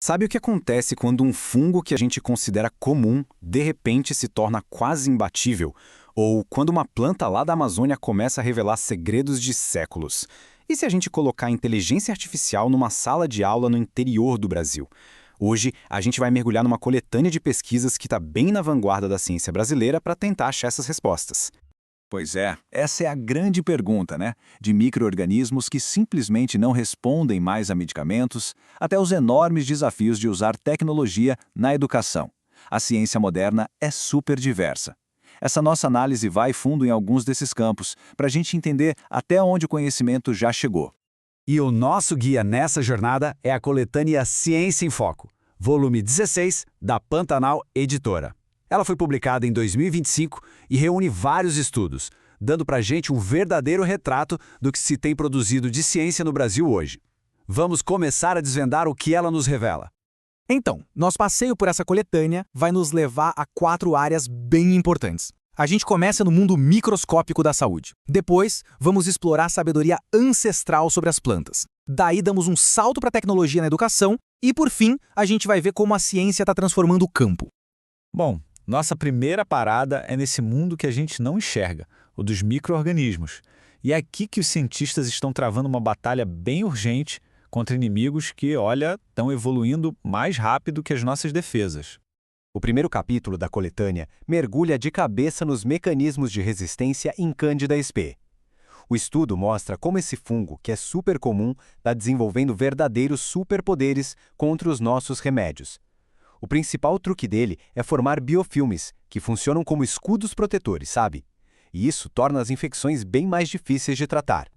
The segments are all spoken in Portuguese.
Sabe o que acontece quando um fungo que a gente considera comum, de repente se torna quase imbatível? Ou quando uma planta lá da Amazônia começa a revelar segredos de séculos? E se a gente colocar inteligência artificial numa sala de aula no interior do Brasil? Hoje, a gente vai mergulhar numa coletânea de pesquisas que está bem na vanguarda da ciência brasileira para tentar achar essas respostas. Pois é, essa é a grande pergunta, né? De micro-organismos que simplesmente não respondem mais a medicamentos, até os enormes desafios de usar tecnologia na educação. A ciência moderna é super diversa. Essa nossa análise vai fundo em alguns desses campos, para a gente entender até onde o conhecimento já chegou. E o nosso guia nessa jornada é a coletânea Ciência em Foco, volume 16, da Pantanal Editora. Ela foi publicada em 2025 e reúne vários estudos, dando para a gente um verdadeiro retrato do que se tem produzido de ciência no Brasil hoje. Vamos começar a desvendar o que ela nos revela. Então, nosso passeio por essa coletânea vai nos levar a 4 áreas bem importantes. A gente começa no mundo microscópico da saúde. Depois, vamos explorar a sabedoria ancestral sobre as plantas. Daí damos um salto para a tecnologia na educação e, por fim, a gente vai ver como a ciência está transformando o campo. Bom, nossa primeira parada é nesse mundo que a gente não enxerga, o dos micro-organismos. E é aqui que os cientistas estão travando uma batalha bem urgente contra inimigos que, olha, estão evoluindo mais rápido que as nossas defesas. O primeiro capítulo da coletânea mergulha de cabeça nos mecanismos de resistência em Candida sp. O estudo mostra como esse fungo, que é super comum, está desenvolvendo verdadeiros superpoderes contra os nossos remédios. O principal truque dele é formar biofilmes, que funcionam como escudos protetores, sabe? E isso torna as infecções bem mais difíceis de tratar.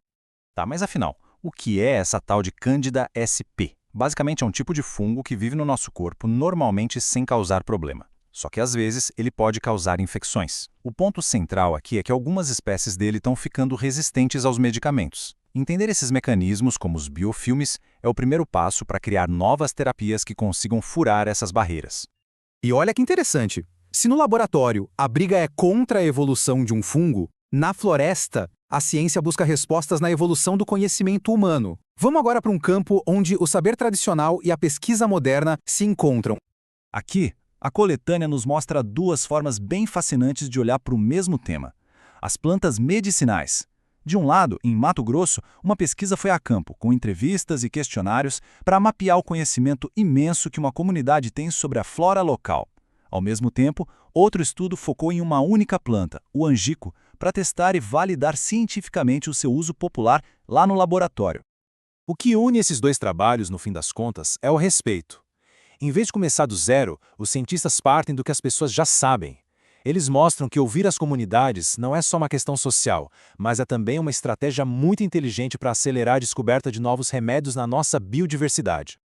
Tá, mas afinal, o que é essa tal de Candida sp? Basicamente é um tipo de fungo que vive no nosso corpo normalmente sem causar problema. Só que às vezes ele pode causar infecções. O ponto central aqui é que algumas espécies dele estão ficando resistentes aos medicamentos. Entender esses mecanismos, como os biofilmes, é o primeiro passo para criar novas terapias que consigam furar essas barreiras. E olha que interessante. Se no laboratório a briga é contra a evolução de um fungo, na floresta a ciência busca respostas na evolução do conhecimento humano. Vamos agora para um campo onde o saber tradicional e a pesquisa moderna se encontram. Aqui, a coletânea nos mostra duas formas bem fascinantes de olhar para o mesmo tema. As plantas medicinais. De um lado, em Mato Grosso, uma pesquisa foi a campo, com entrevistas e questionários para mapear o conhecimento imenso que uma comunidade tem sobre a flora local. Ao mesmo tempo, outro estudo focou em uma única planta, o angico, para testar e validar cientificamente o seu uso popular lá no laboratório. O que une esses dois trabalhos, no fim das contas, é o respeito. Em vez de começar do zero, os cientistas partem do que as pessoas já sabem. Eles mostram que ouvir as comunidades não é só uma questão social, mas é também uma estratégia muito inteligente para acelerar a descoberta de novos remédios na nossa biodiversidade.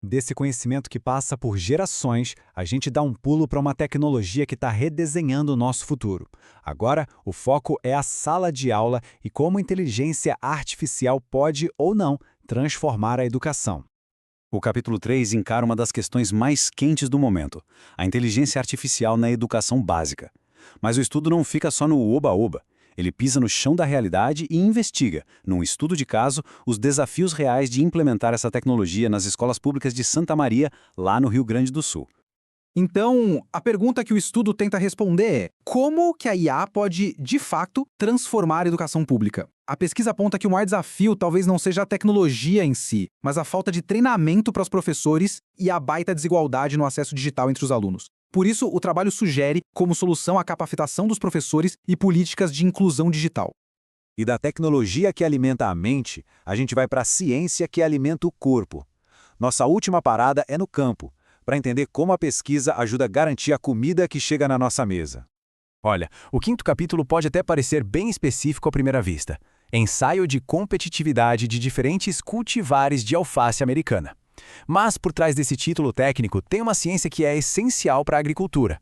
Desse conhecimento que passa por gerações, a gente dá um pulo para uma tecnologia que está redesenhando o nosso futuro. Agora, o foco é a sala de aula e como a inteligência artificial pode ou não transformar a educação. O capítulo 3 encara uma das questões mais quentes do momento, a inteligência artificial na educação básica. Mas o estudo não fica só no oba-oba. Ele pisa no chão da realidade e investiga, num estudo de caso, os desafios reais de implementar essa tecnologia nas escolas públicas de Santa Maria, lá no Rio Grande do Sul. Então, a pergunta que o estudo tenta responder é: como que a IA pode, de fato, transformar a educação pública? A pesquisa aponta que o maior desafio talvez não seja a tecnologia em si, mas a falta de treinamento para os professores e a baita desigualdade no acesso digital entre os alunos. Por isso, o trabalho sugere como solução a capacitação dos professores e políticas de inclusão digital. E da tecnologia que alimenta a mente, a gente vai para a ciência que alimenta o corpo. Nossa última parada é no campo, para entender como a pesquisa ajuda a garantir a comida que chega na nossa mesa. Olha, o quinto capítulo pode até parecer bem específico à primeira vista. Ensaio de competitividade de diferentes cultivares de alface americana. Mas por trás desse título técnico tem uma ciência que é essencial para a agricultura.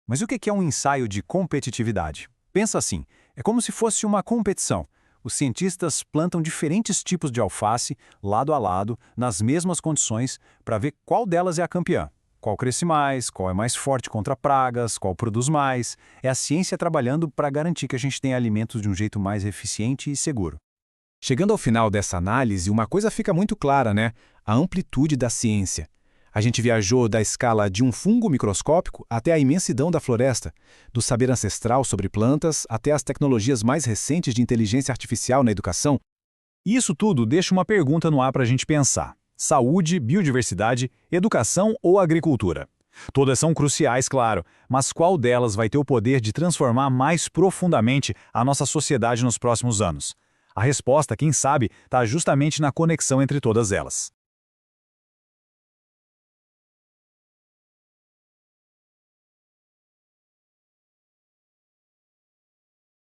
Mas o que é um ensaio de competitividade? Pensa assim, é como se fosse uma competição. Os cientistas plantam diferentes tipos de alface, lado a lado, nas mesmas condições, para ver qual delas é a campeã. Qual cresce mais, qual é mais forte contra pragas, qual produz mais. É a ciência trabalhando para garantir que a gente tenha alimentos de um jeito mais eficiente e seguro. Chegando ao final dessa análise, uma coisa fica muito clara, né? A amplitude da ciência. A gente viajou da escala de um fungo microscópico até a imensidão da floresta, do saber ancestral sobre plantas até as tecnologias mais recentes de inteligência artificial na educação. E isso tudo deixa uma pergunta no ar para a gente pensar. Saúde, biodiversidade, educação ou agricultura? Todas são cruciais, claro, mas qual delas vai ter o poder de transformar mais profundamente a nossa sociedade nos próximos anos? A resposta, quem sabe, está justamente na conexão entre todas elas.